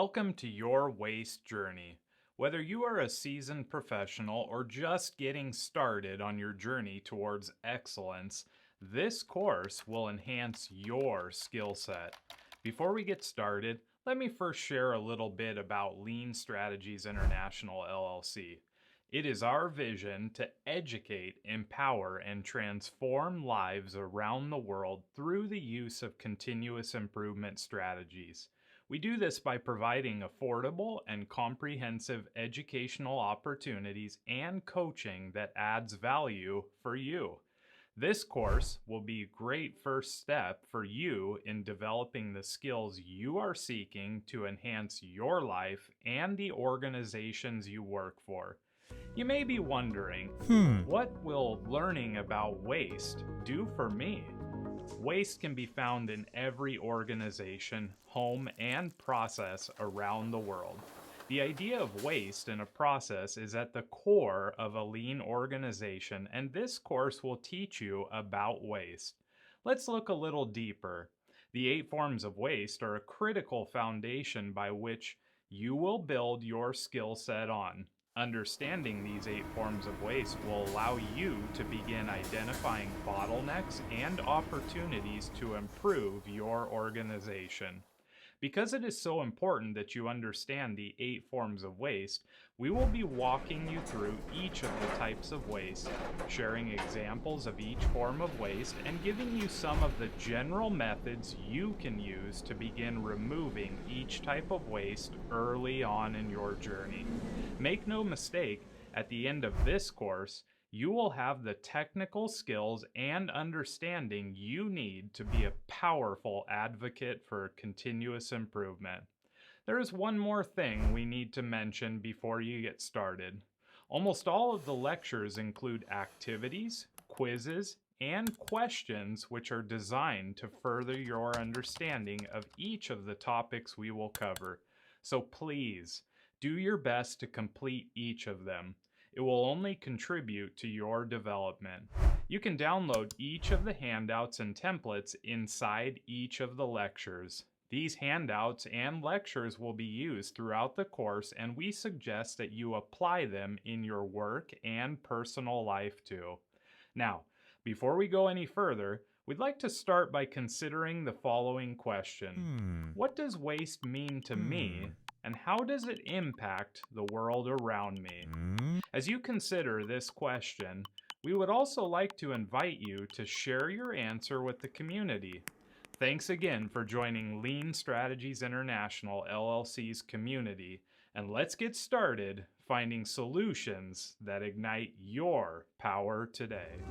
Welcome to your waste journey. Whether you are a seasoned professional or just getting started on your journey towards excellence, this course will enhance your skill set. Before we get started, let me first share a little bit about Lean Strategies International LLC. It is our vision to educate, empower, and transform lives around the world through the use of continuous improvement strategies. We do this by providing affordable and comprehensive educational opportunities and coaching that adds value for you. This course will be a great first step for you in developing the skills you are seeking to enhance your life and the organizations you work for. You may be wondering, what will learning about waste do for me? Waste can be found in every organization, home, and process around the world. The idea of waste in a process is at the core of a lean organization, and this course will teach you about waste. Let's look a little deeper. The 8 forms of waste are a critical foundation by which you will build your skill set on. Understanding these 8 forms of waste will allow you to begin identifying bottlenecks and opportunities to improve your organization. Because it is so important that you understand the 8 forms of waste, we will be walking you through each of the types of waste, sharing examples of each form of waste, and giving you some of the general methods you can use to begin removing each type of waste early on in your journey. Make no mistake, at the end of this course, you will have the technical skills and understanding you need to be a powerful advocate for continuous improvement. There is one more thing we need to mention before you get started. Almost all of the lectures include activities, quizzes, and questions which are designed to further your understanding of each of the topics we will cover. So please, do your best to complete each of them. It will only contribute to your development. You can download each of the handouts and templates inside each of the lectures. These handouts and lectures will be used throughout the course, and we suggest that you apply them in your work and personal life too. Now, before we go any further, we'd like to start by considering the following question. What does waste mean to me, and how does it impact the world around me? As you consider this question, we would also like to invite you to share your answer with the community. Thanks again for joining Lean Strategies International LLC's community, and let's get started finding solutions that ignite your power today.